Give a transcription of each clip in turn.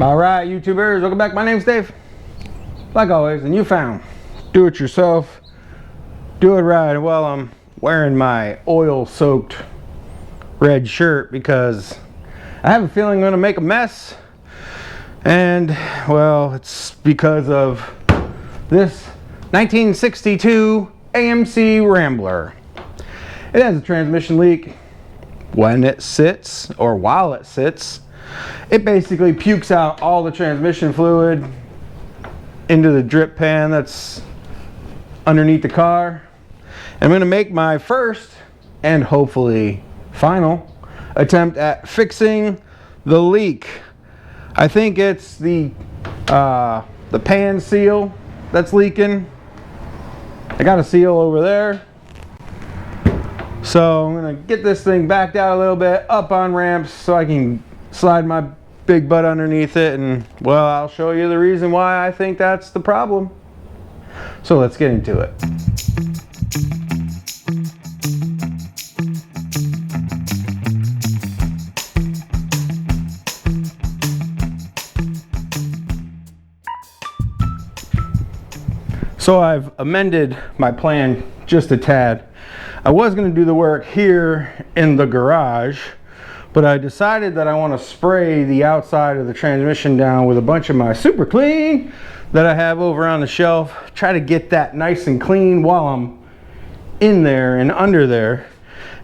Alright, YouTubers, welcome back. My name's Dave. Like always, and you found do it yourself, do it right. Well, I'm wearing my oil-soaked red shirt because I have a feeling I'm going to make a mess. And, well, it's because of this 1962 AMC Rambler. It has a transmission leak. When it sits, or while it sits, it basically pukes out all the transmission fluid into the drip pan that's underneath the car. I'm going to make my first and hopefully final attempt at fixing the leak. I think it's the pan seal that's leaking. I got a seal over there. So I'm going to get this thing backed out a little bit, up on ramps so I can slide my big butt underneath it, and well, I'll show you the reason why I think that's the problem. So let's get into it. So I've amended my plan just a tad. I was going to do the work here in the garage, but I decided that I want to spray the outside of the transmission down with a bunch of my super clean that I have over on the shelf. Try to get that nice and clean while I'm in there and under there.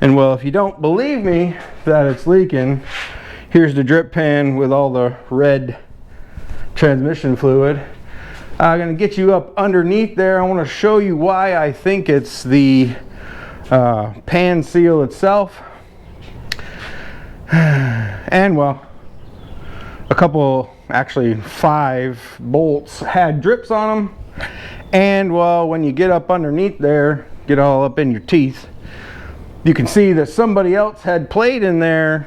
And well, if you don't believe me that it's leaking, here's the drip pan with all the red transmission fluid. I'm going to get you up underneath there. I want to show you why I think it's the pan seal itself. And well, a couple, actually 5 bolts had drips on them, and well, when you get up underneath there, get all up in your teeth, you can see that somebody else had played in there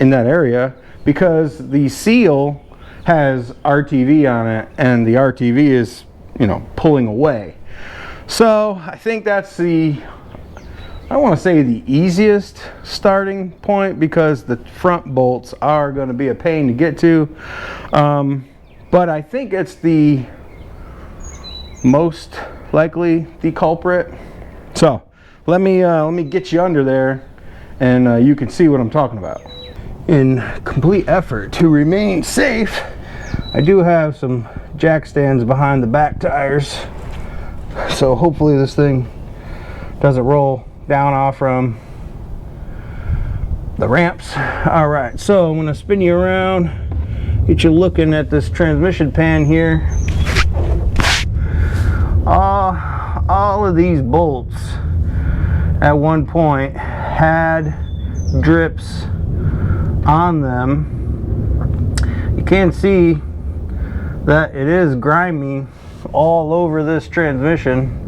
in that area, because the seal has RTV on it and the RTV is, you know, pulling away. So I think that's the, I don't want to say the easiest starting point, because the front bolts are going to be a pain to get to, but I think it's the most likely the culprit. So let me get you under there, and you can see what I'm talking about. In complete effort to remain safe, I do have some jack stands behind the back tires, so hopefully this thing doesn't roll down off from the ramps. All right, so I'm going to spin you around, get you looking at this transmission pan here. All of these bolts at one point had drips on them. You can see that it is grimy all over this transmission,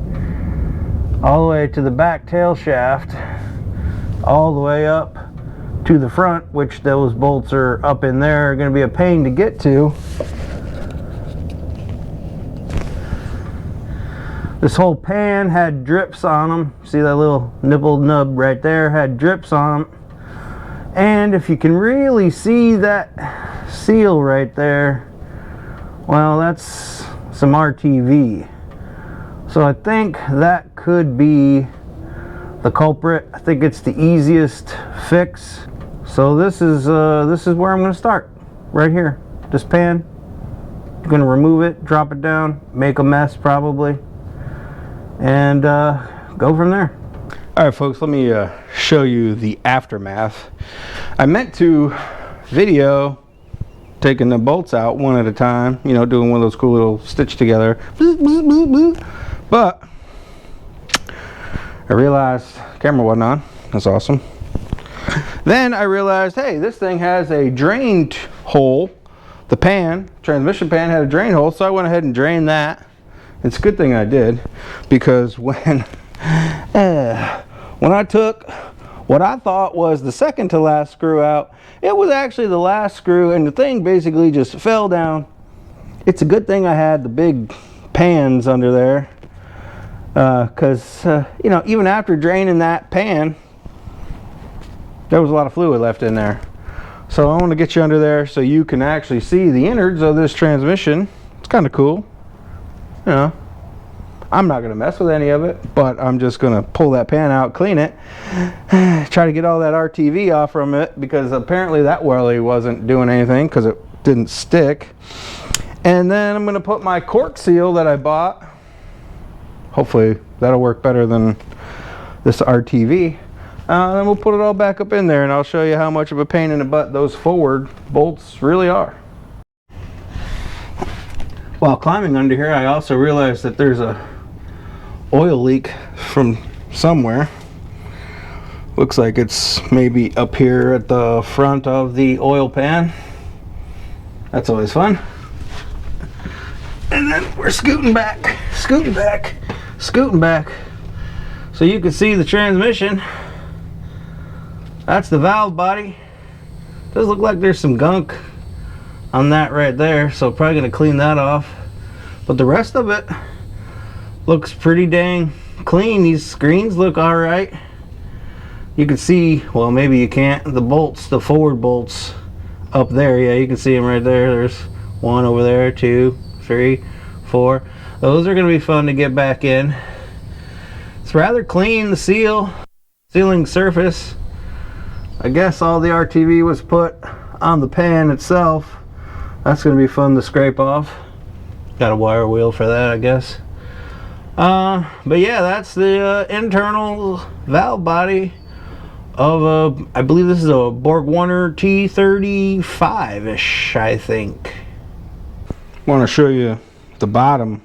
all the way to the back tail shaft, all the way up to the front, which those bolts are up in there, are going to be a pain to get to. This whole pan had drips on them. See that little nipple nub right there had drips on them. And if you can really see that seal right there, well, that's some RTV. So I think that could be the culprit. I think it's the easiest fix. So this is where I'm going to start, right here. This pan. I'm going to remove it, drop it down, make a mess probably, and go from there. All right, folks, let me show you the aftermath. I meant to video taking the bolts out one at a time, you know, doing one of those cool little stitch together, but I realized camera wasn't on. That's awesome. Then I realized, hey, this thing has a drain hole. The transmission pan had a drain hole, so I went ahead and drained that. It's a good thing I did, because when I took what I thought was the second to last screw out, it was actually the last screw, and the thing basically just fell down. It's a good thing I had the big pans under there, because you know, even after draining that pan, there was a lot of fluid left in there. So I want to get you under there so you can actually see the innards of this transmission. It's kind of cool. You know, I'm not going to mess with any of it, but I'm just going to pull that pan out, clean it, try to get all that RTV off from it, because apparently that really wasn't doing anything because it didn't stick. And then I'm going to put my cork seal that I bought. Hopefully that'll work better than this RTV. Then we'll put it all back up in there, and I'll show you how much of a pain in the butt those forward bolts really are. While climbing under here, I also realized that there's a oil leak from somewhere. Looks like it's maybe up here at the front of the oil pan. That's always fun. And then we're scooting back, scooting back, scooting back, so you can see the transmission. That's the valve body. Does look like there's some gunk on that right there, so probably gonna clean that off. But the rest of it looks pretty dang clean. These screens look all right. You can see, well, maybe you can't, the bolts, the forward bolts up there. Yeah, you can see them right there. There's one over there, 2, 3, 4. Those are gonna be fun to get back in. It's rather clean, the sealing surface. I guess all the RTV was put on the pan itself. That's going to be fun to scrape off. Got a wire wheel for that, I guess. But yeah, that's the internal valve body of a, I believe this is a Borg Warner T35-ish, I think. I want to show you the bottom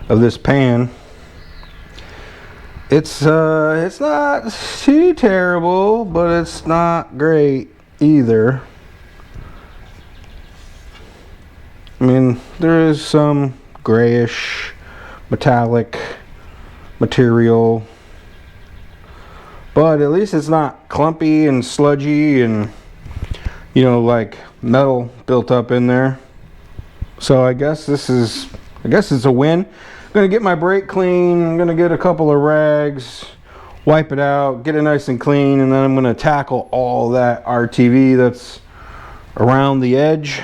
of this pan. It's not too terrible, but it's not great either. I mean, there is some grayish metallic material, but at least it's not clumpy and sludgy and, you know, like metal built up in there. So I guess it's a win. I'm gonna get my brake clean. I'm gonna get a couple of rags, wipe it out, get it nice and clean, and then I'm gonna tackle all that RTV that's around the edge.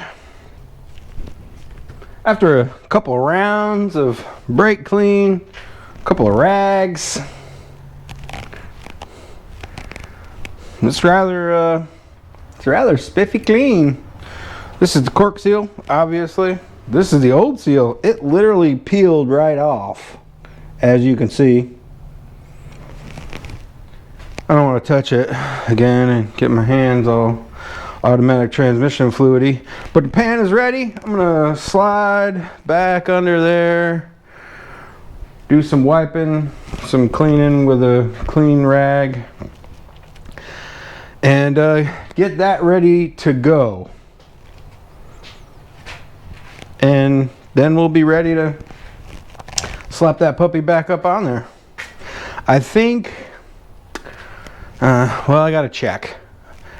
After a couple of rounds of brake clean, a couple of rags, it's rather spiffy clean. This is the cork seal, obviously. This is the old seal. It literally peeled right off, as you can see. I don't want to touch it again and get my hands all automatic transmission fluidy. But the pan is ready. I'm gonna slide back under there, do some wiping, some cleaning with a clean rag, and get that ready to go. And then we'll be ready to slap that puppy back up on there. I think, well, I gotta check.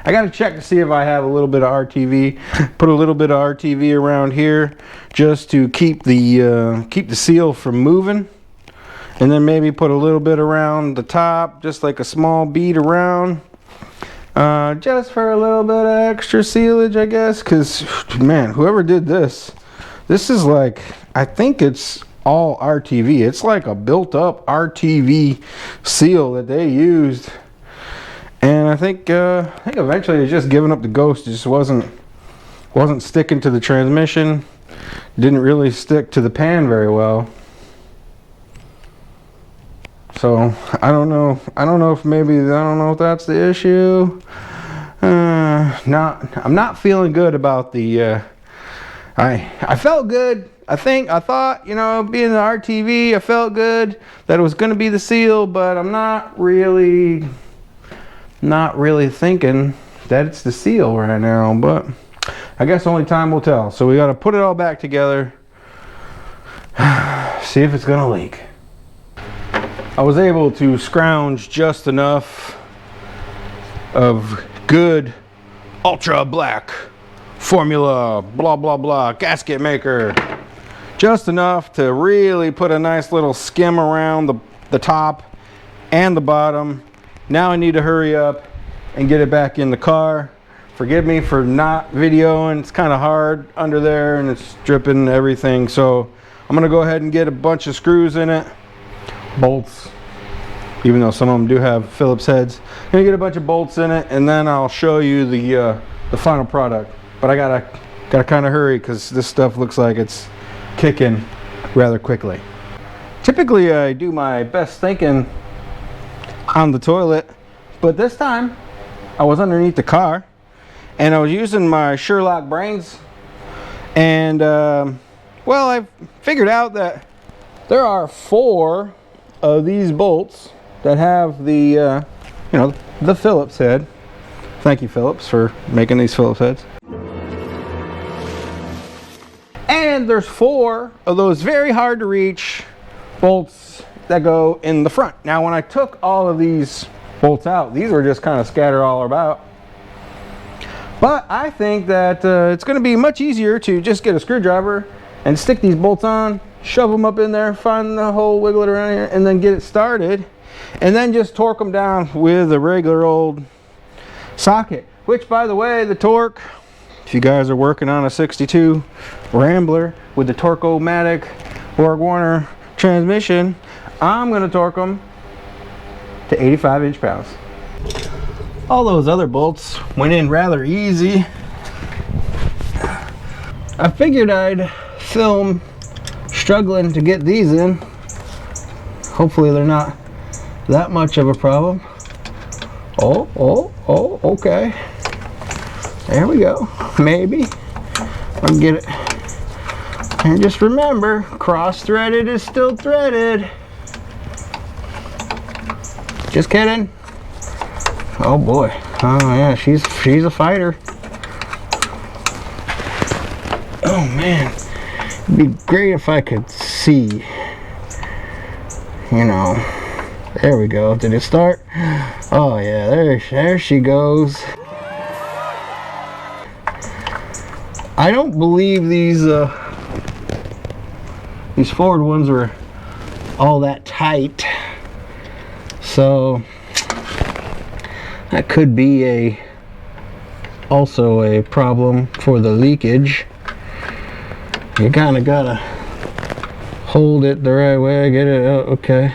I gotta check to see if I have a little bit of RTV. Put a little bit of RTV around here just to keep the seal from moving. And then maybe put a little bit around the top, just like a small bead around. Just for a little bit of extra sealage, I guess. Because, man, whoever did this, this is like, I think it's all RTV. It's like a built-up RTV seal that they used, and I think eventually it's just giving up the ghost. It just wasn't sticking to the transmission. Didn't really stick to the pan very well. So I don't know if that's the issue. I'm not feeling good about the. I felt good. I thought, you know, being the RTV, I felt good that it was going to be the seal, but I'm not really thinking that it's the seal right now. But I guess only time will tell. So we got to put it all back together, see if it's going to leak. I was able to scrounge just enough of good ultra black formula blah blah blah gasket maker, just enough to really put a nice little skim around the top and the bottom. Now I need to hurry up and get it back in the car Forgive me for not videoing. It's kind of hard under there and it's dripping everything. So I'm gonna go ahead and get a bunch of screws in it, bolts, even though some of them do have Phillips heads. I'm gonna get a bunch of bolts in it, and then I'll show you the final product. But I gotta kind of hurry because this stuff looks like it's kicking rather quickly. Typically I do my best thinking on the toilet, but this time I was underneath the car and I was using my Sherlock brains, and well, I figured out that there are 4 of these bolts that have the you know, the Phillips head. Thank you, Phillips, for making these Phillips heads. And there's 4 of those very hard to reach bolts that go in the front. Now when I took all of these bolts out, these were just kind of scattered all about. But I think that it's going to be much easier to just get a screwdriver and stick these bolts on, shove them up in there, find the hole, wiggle it around here, and then get it started. And then just torque them down with a regular old socket. Which, by the way, the torque, if you guys are working on a 62 Rambler with the Torque-O-Matic Borg-Warner transmission, I'm going to torque them to 85 inch-pounds. All those other bolts went in rather easy. I figured I'd film struggling to get these in. Hopefully they're not that much of a problem. Oh, okay. There we go. Maybe I'll get it. And just remember, cross-threaded is still threaded. Just kidding. Oh boy. Oh yeah, she's a fighter. Oh man. It'd be great if I could see. You know. There we go. Did it start? Oh yeah, there she goes. I don't believe these forward ones were all that tight, so that could be also a problem for the leakage. You kind of gotta hold it the right way. Get it out. Okay.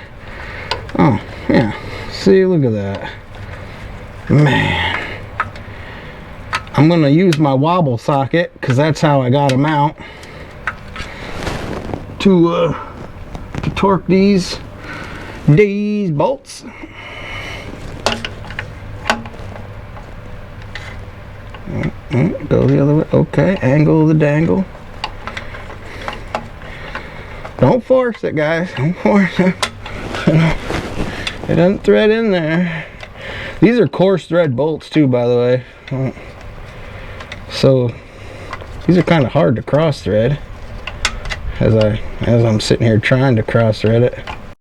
Oh yeah, see, look at that, man. I'm gonna use my wobble socket because that's how I got them out to torque these bolts. Go the other way. Okay, angle the dangle. Don't force it, guys. Don't force it. It doesn't thread in there. These are coarse thread bolts too, by the way. So these are kind of hard to cross thread as I'm sitting here trying to cross thread it.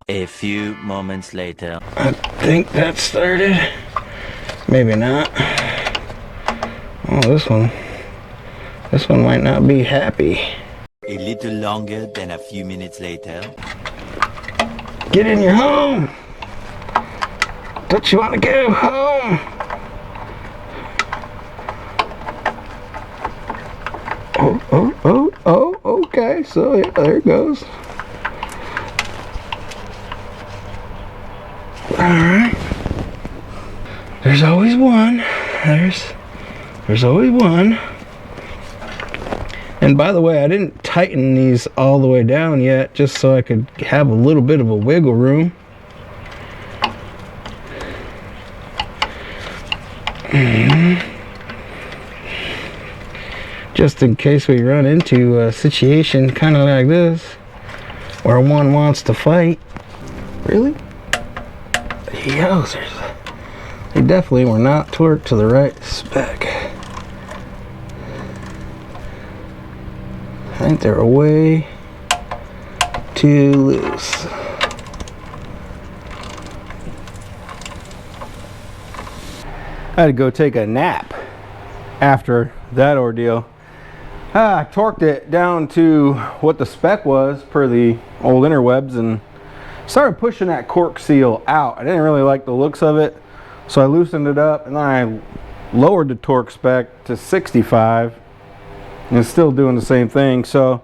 A few moments later. I think that started. Maybe not. Oh, this one might not be happy. A little longer than a few minutes later. Get in your home. Don't you want to go home? Oh, okay. So yeah, there it goes. Alright. There's always one. There's always one. And by the way, I didn't tighten these all the way down yet, just so I could have a little bit of a wiggle room. Just in case we run into a situation kind of like this, where one wants to fight. Really? Yowzers. They definitely were not torqued to the right spec. I think they were way too loose. I had to go take a nap after that ordeal. I torqued it down to what the spec was per the old interwebs and started pushing that cork seal out. I didn't really like the looks of it, so I loosened it up and then I lowered the torque spec to 65 and it's still doing the same thing. So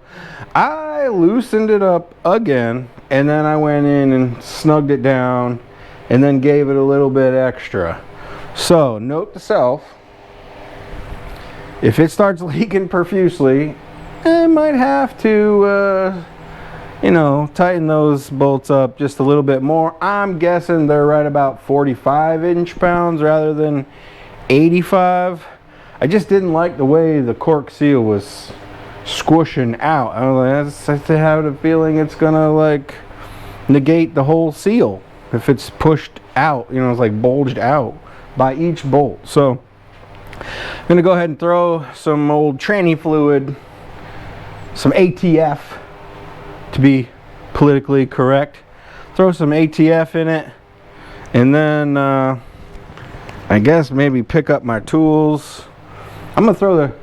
I loosened it up again, and then I went in and snugged it down and then gave it a little bit extra. So note to self, if it starts leaking profusely, I might have to you know, tighten those bolts up just a little bit more. I'm guessing they're right about 45 inch-pounds rather than 85. I just didn't like the way the cork seal was squishing out. I have a feeling it's gonna like negate the whole seal if it's pushed out. You know, it's like bulged out by each bolt. So I'm gonna go ahead and throw some old tranny fluid, some ATF to be politically correct. Throw some ATF in it, and then I guess maybe pick up my tools. I'm gonna throw the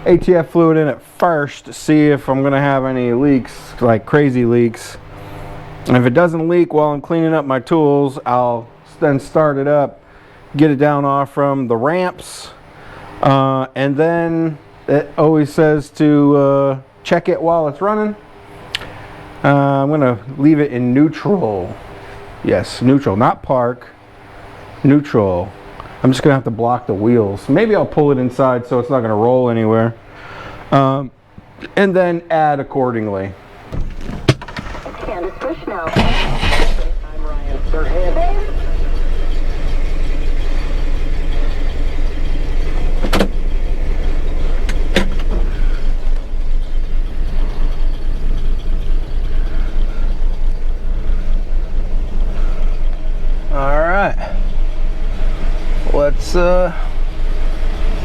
ATF fluid in it first to see if I'm gonna have any leaks, like crazy leaks. And if it doesn't leak while I'm cleaning up my tools, I'll then start it up, get it down off from the ramps, and then it always says to check it while it's running. I'm gonna leave it in neutral. Yes, neutral, not park, neutral. I'm just gonna have to block the wheels. Maybe I'll pull it inside so it's not gonna roll anywhere. And then add accordingly. Candace, push now. I'm Ryan. Third hand.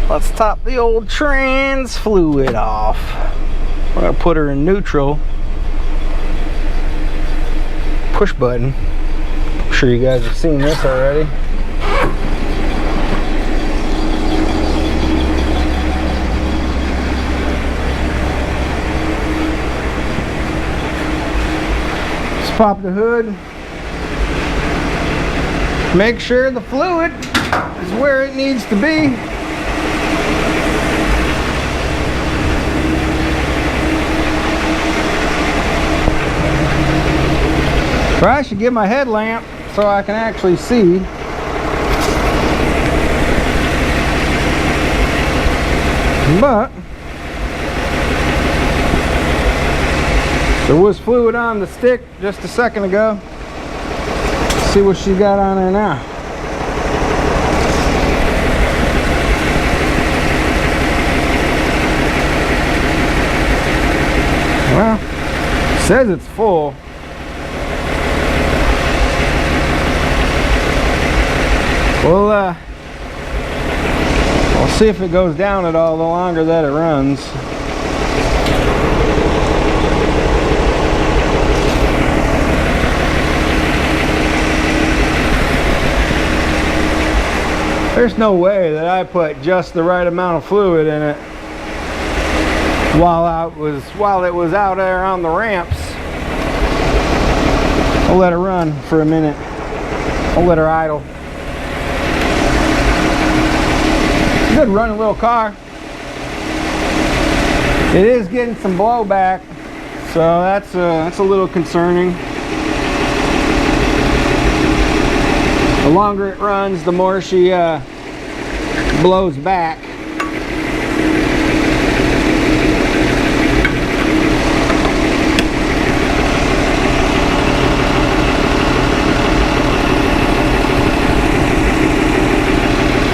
Let's top the old trans fluid off. We're gonna put her in neutral. Push button. I'm sure you guys have seen this already. Just pop the hood. Make sure the fluid is where it needs to be. Or I should get my headlamp so I can actually see. But there was fluid on the stick just a second ago. Let's see what she got on there now. Well, it says it's full. We'll see if it goes down at all the longer that it runs. There's no way that I put just the right amount of fluid in it while it was out there on the ramps. I'll let her run for a minute. I'll let her idle. Good running little car. It is getting some blowback, so that's a little concerning. The longer it runs, the more she blows back.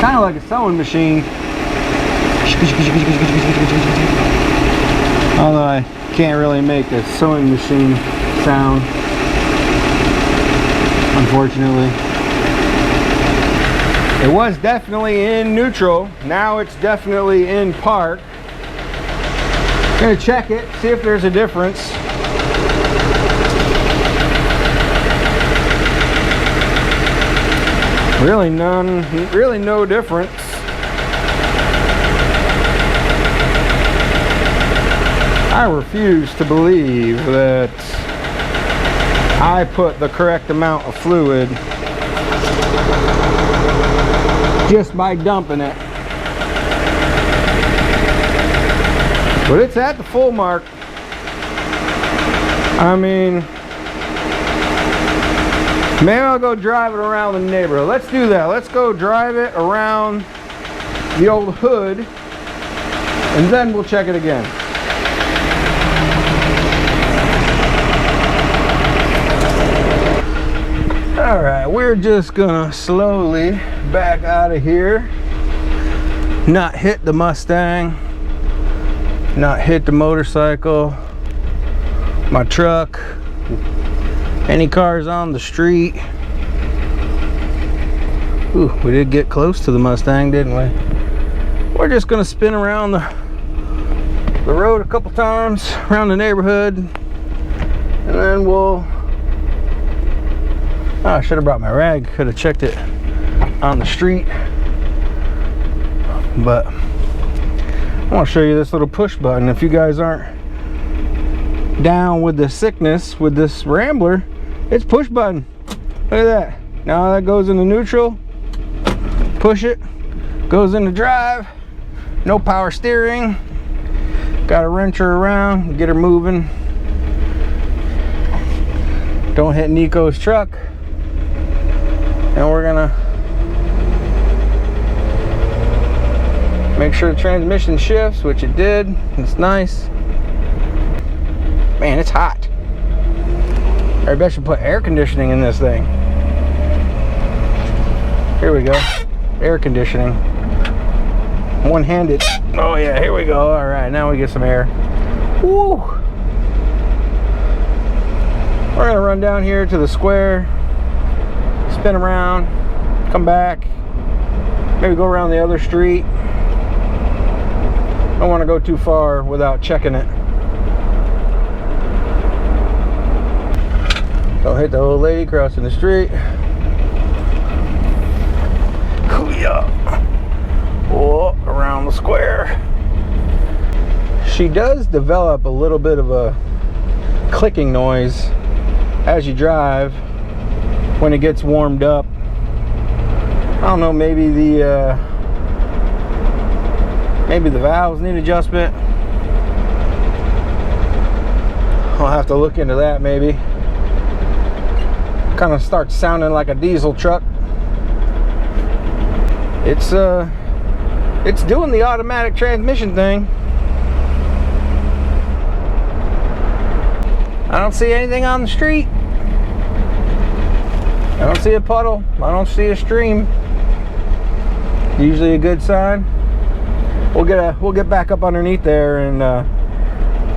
Kind of like a sewing machine. Although I can't really make a sewing machine sound, unfortunately. It was definitely in neutral. Now it's definitely in park. I'm gonna check it, see if there's a difference. Really no difference. I refuse to believe that I put the correct amount of fluid just by dumping it. But it's at the full mark. I mean, maybe I'll go drive it around the neighborhood. Let's do that. Let's go drive it around the old hood, and then we'll check it again. All right, we're just gonna slowly back out of here. Not hit the Mustang, not hit the motorcycle, my truck, any cars on the street. Ooh, we did get close to the Mustang, didn't we? We're just gonna spin around the road a couple times, around the neighborhood, and then we'll... Oh, I should have brought my rag, could have checked it on the street. But I want to show you this little push button. If you guys aren't down with the sickness with this Rambler, it's push button. Look at that. Now that goes into neutral, push it, goes into drive, no power steering. Got to wrench her around, get her moving. Don't hit Nico's truck. And we're gonna make sure the transmission shifts, which it did. It's nice. Man, it's hot. I bet you put air conditioning in this thing. Here we go. Air conditioning. One-handed. Oh yeah, here we go. All right, now we get some air. Woo! We're gonna run down here to the square, spin around, come back, maybe go around the other street. Don't want to go too far without checking it. Don't hit the old lady crossing the street. Oh, around the square. She does develop a little bit of a clicking noise as you drive when it gets warmed up. I don't know, maybe the valves need adjustment. I'll have to look into that maybe. Kind of starts sounding like a diesel truck. It's doing the automatic transmission thing. I don't see anything on the street. I don't see a puddle. I don't see a stream. Usually a good sign. We'll get back up underneath there and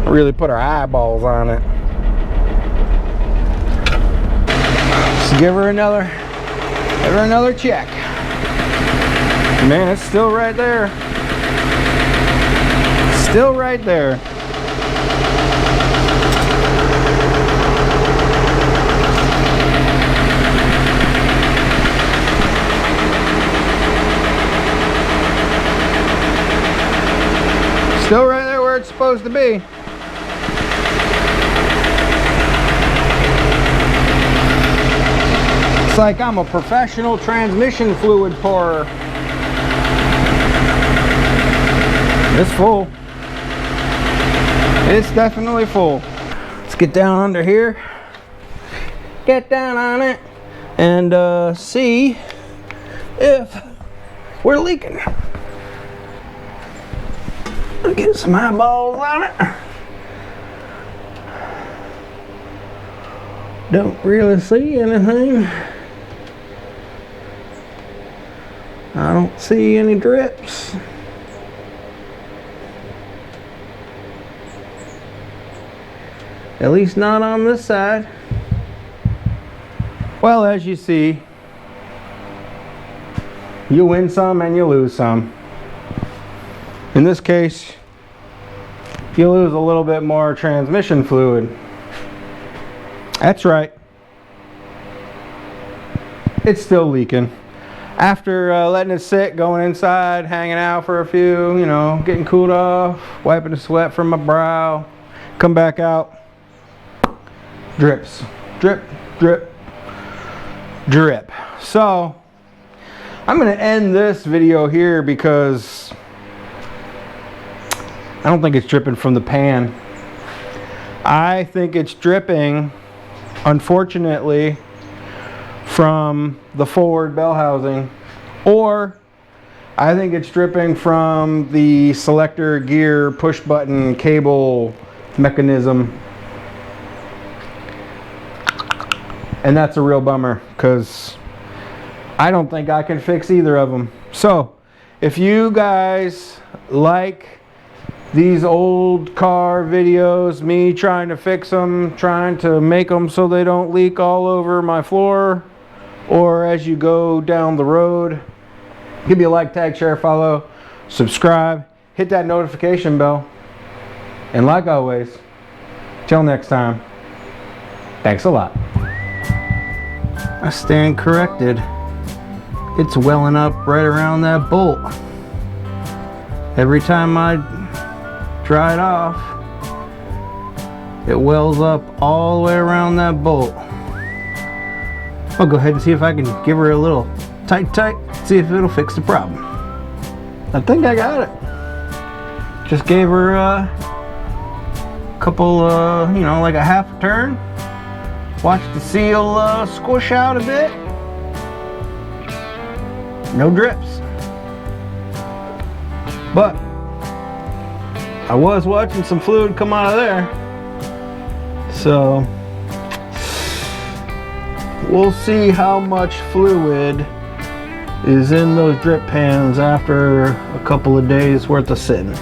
really put our eyeballs on it. Just give her another check. Man, it's still right there. Still right there. Still right there where it's supposed to be. It's like I'm a professional transmission fluid pourer. It's full. It's definitely full. Let's get down under here. Get down on it and see if we're leaking. Get some eyeballs on it. Don't really see anything. I don't see any drips. At least not on this side. Well, as you see, you win some and you lose some. In this case, you lose a little bit more transmission fluid. That's right. It's still leaking. After letting it sit, going inside, hanging out for a few, you know, getting cooled off, wiping the sweat from my brow, come back out, drips, drip, drip, drip. So, I'm gonna end this video here because I don't think it's dripping from the pan. I think it's dripping, unfortunately, from the forward bell housing, or I think it's dripping from the selector gear push button cable mechanism. And that's a real bummer, because I don't think I can fix either of them. So if you guys like these old car videos, me trying to fix them, trying to make them so they don't leak all over my floor, or as you go down the road, give me a like, tag, share, follow, subscribe, hit that notification bell. And like always, till next time, thanks a lot. I stand corrected. It's welling up right around that bolt. Every time I dry it off, it wells up all the way around that bolt. I'll go ahead and see if I can give her a little tight, see if it'll fix the problem. I think I got it. Just gave her a couple, you know, like a half a turn. Watch the seal squish out a bit. No drips. But I was watching some fluid come out of there. So we'll see how much fluid is in those drip pans after a couple of days worth of sitting.